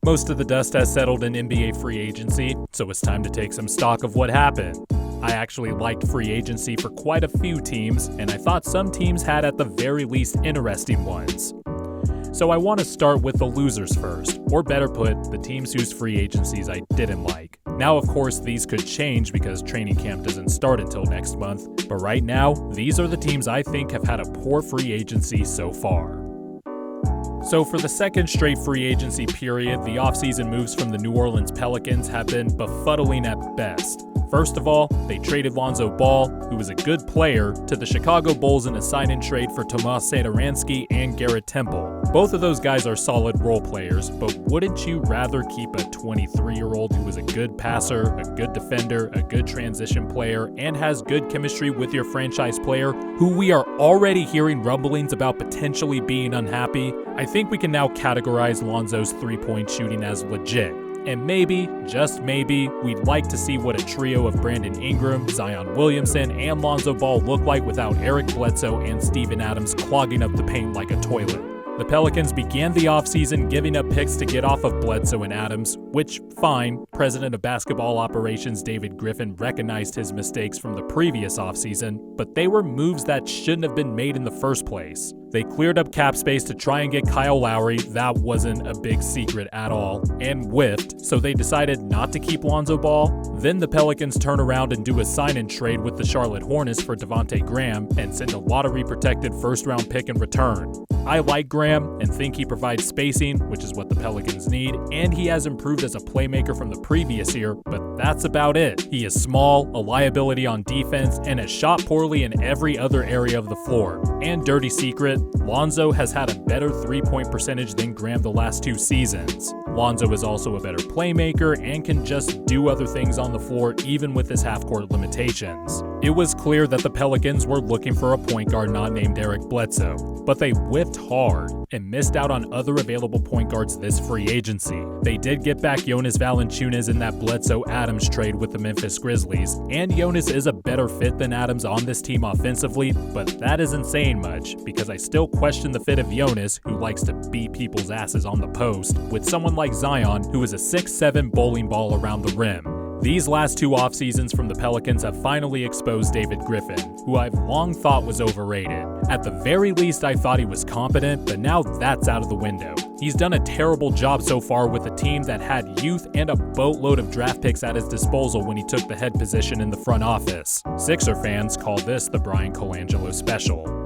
Most of the dust has settled in NBA free agency, so it's time to take some stock of what happened. I actually liked free agency for quite a few teams, and I thought some teams had at the very least interesting ones. So I want to start with the losers first, or better put, the teams whose free agencies I didn't like. Now, of course, these could change because training camp doesn't start until next month, but right now, these are the teams I think have had a poor free agency so far. So for the second straight free agency period, the offseason moves from the New Orleans Pelicans have been befuddling at best. First of all, they traded Lonzo Ball, who was a good player, to the Chicago Bulls in a sign-and trade for Tomas Satoransky and Garrett Temple. Both of those guys are solid role players, but wouldn't you rather keep a 23-year-old who is a good passer, a good defender, a good transition player, and has good chemistry with your franchise player, who we are already hearing rumblings about potentially being unhappy? I think we can now categorize Lonzo's three-point shooting as legit. And maybe, just maybe, we'd like to see what a trio of Brandon Ingram, Zion Williamson, and Lonzo Ball look like without Eric Bledsoe and Steven Adams clogging up the paint like a toilet. The Pelicans began the offseason giving up picks to get off of Bledsoe and Adams, which, fine, President of Basketball Operations David Griffin recognized his mistakes from the previous offseason, but they were moves that shouldn't have been made in the first place. They cleared up cap space to try and get Kyle Lowry, that wasn't a big secret at all, and whiffed, so they decided not to keep Lonzo Ball. Then the Pelicans turn around and do a sign-and trade with the Charlotte Hornets for Devontae Graham and send a lottery-protected first-round pick in return. I like Graham and think he provides spacing, which is what the Pelicans need, and he has improved as a playmaker from the previous year, but that's about it. He is small, a liability on defense, and has shot poorly in every other area of the floor. And dirty secret, Lonzo has had a better three-point percentage than Graham the last 2 seasons. Lonzo is also a better playmaker and can just do other things on the floor even with his half-court limitations. It was clear that the Pelicans were looking for a point guard not named Eric Bledsoe, but they whiffed hard and missed out on other available point guards this free agency. They did get back Jonas Valanciunas in that Bledsoe-Adams trade with the Memphis Grizzlies, and Jonas is a better fit than Adams on this team offensively, but that isn't saying much because I still question the fit of Jonas, who likes to beat people's asses on the post, with someone like Zion, who is a 6'7" bowling ball around the rim. These last 2 off seasons from the Pelicans have finally exposed David Griffin, who I've long thought was overrated. At the very least, I thought he was competent, but now that's out of the window. He's done a terrible job so far with a team that had youth and a boatload of draft picks at his disposal when he took the head position in the front office. Sixer fans call this the Brian Colangelo special.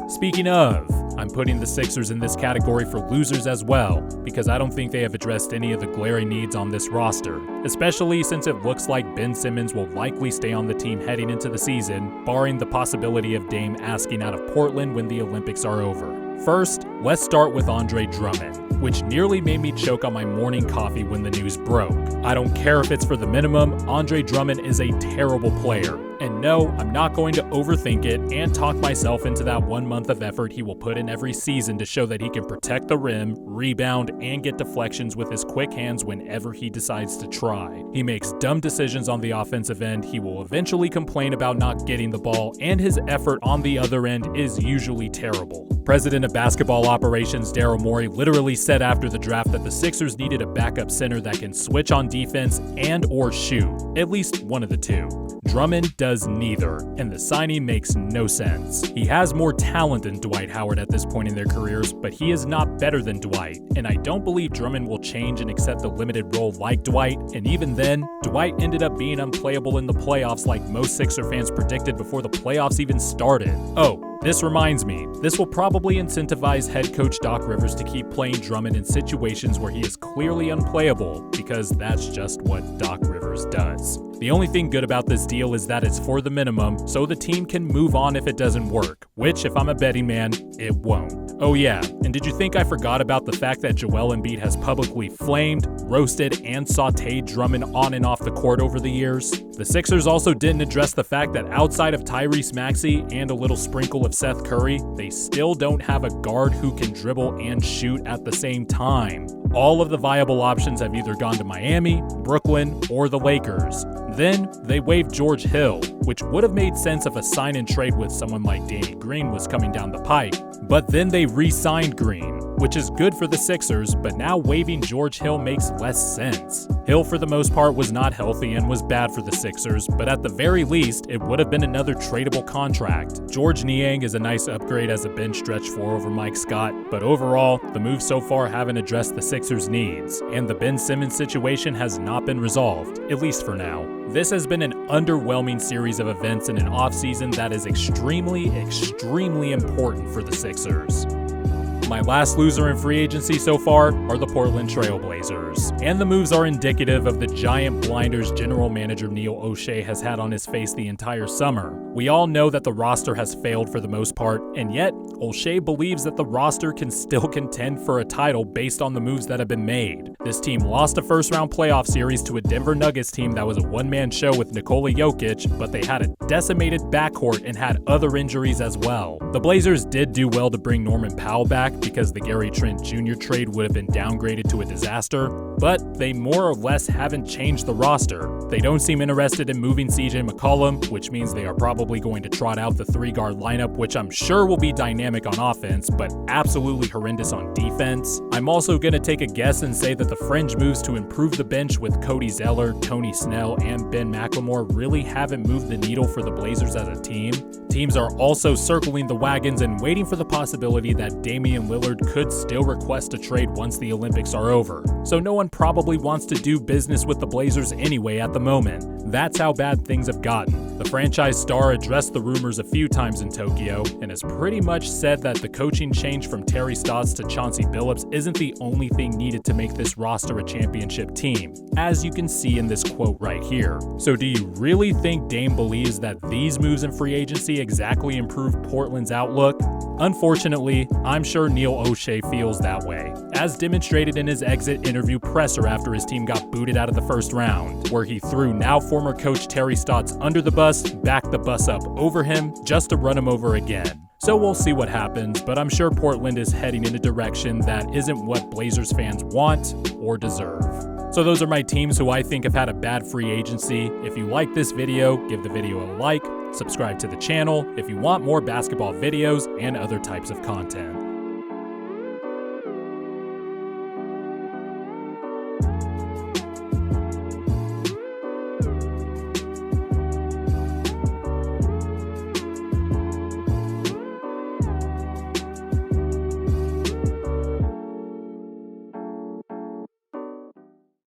Speaking of, I'm putting the Sixers in this category for losers as well, because I don't think they have addressed any of the glaring needs on this roster, especially since it looks like Ben Simmons will likely stay on the team heading into the season, barring the possibility of Dame asking out of Portland when the Olympics are over. First, let's start with Andre Drummond, which nearly made me choke on my morning coffee when the news broke. I don't care if it's for the minimum, Andre Drummond is a terrible player. And no, I'm not going to overthink it and talk myself into that 1 month of effort he will put in every season to show that he can protect the rim, rebound, and get deflections with his quick hands whenever he decides to try. He makes dumb decisions on the offensive end, he will eventually complain about not getting the ball, and his effort on the other end is usually terrible. President of Basketball Operations Daryl Morey literally said after the draft that the Sixers needed a backup center that can switch on defense and or shoot, at least one of the two. Drummond does neither, and the signing makes no sense. He has more talent than Dwight Howard at this point in their careers, but he is not better than Dwight, and I don't believe Drummond will change and accept a limited role like Dwight, and even then, Dwight ended up being unplayable in the playoffs like most Sixer fans predicted before the playoffs even started. Oh, this reminds me, this will probably incentivize head coach Doc Rivers to keep playing Drummond in situations where he is clearly unplayable, because that's just what Doc Rivers does. The only thing good about this deal is that it's for the minimum, so the team can move on if it doesn't work, which, if I'm a betting man, it won't. Oh yeah, and did you think I forgot about the fact that Joel Embiid has publicly flamed, roasted, and sautéed Drummond on and off the court over the years? The Sixers also didn't address the fact that outside of Tyrese Maxey and a little sprinkle of Seth Curry, they still don't have a guard who can dribble and shoot at the same time. All of the viable options have either gone to Miami, Brooklyn, or the Lakers. Then, they waived George Hill, which would have made sense if a sign and trade with someone like Danny Green was coming down the pike. But then they re-signed Green. which is good for the Sixers, but now waiving George Hill makes less sense. Hill, for the most part, was not healthy and was bad for the Sixers, but at the very least, it would have been another tradable contract. George Niang is a nice upgrade as a bench stretch 4 over Mike Scott, but overall, the moves so far haven't addressed the Sixers' needs, and the Ben Simmons situation has not been resolved, at least for now. This has been an underwhelming series of events in an offseason that is extremely important for the Sixers. My last loser in free agency so far are the Portland Trail Blazers. And the moves are indicative of the giant blinders general manager Neil O'Shea has had on his face the entire summer. We all know that the roster has failed for the most part, and yet O'Shea believes that the roster can still contend for a title based on the moves that have been made. This team lost a first-round playoff series to a Denver Nuggets team that was a one-man show with Nikola Jokic, but they had a decimated backcourt and had other injuries as well. The Blazers did do well to bring Norman Powell back because the Gary Trent Jr. trade would have been downgraded to a disaster, but they more or less haven't changed the roster. They don't seem interested in moving CJ McCollum, which means they are probably going to trot out the 3-guard lineup, which I'm sure will be dynamic on offense, but absolutely horrendous on defense. I'm also going to take a guess and say that the fringe moves to improve the bench with Cody Zeller, Tony Snell, and Ben McLemore really haven't moved the needle for the Blazers as a team. Teams are also circling the wagons and waiting for the possibility that Damian Lillard could still request a trade once the Olympics are over. So no one probably wants to do business with the Blazers anyway at the moment. That's how bad things have gotten. The franchise star addressed the rumors a few times in Tokyo and has pretty much said that the coaching change from Terry Stotts to Chauncey Billups isn't the only thing needed to make this roster a championship team, as you can see in this quote right here. So do you really think Dame believes that these moves in free agency exactly improve Portland's outlook? Unfortunately, I'm sure Neil O'Shea feels that way, as demonstrated in his exit interview presser after his team got booted out of the first round, where he threw now former coach Terry Stotts under the bus, backed the bus up over him, just to run him over again. So we'll see what happens, but I'm sure Portland is heading in a direction that isn't what Blazers fans want or deserve. So those are my teams who I think have had a bad free agency. If you like this video, give the video a like, subscribe to the channel if you want more basketball videos and other types of content.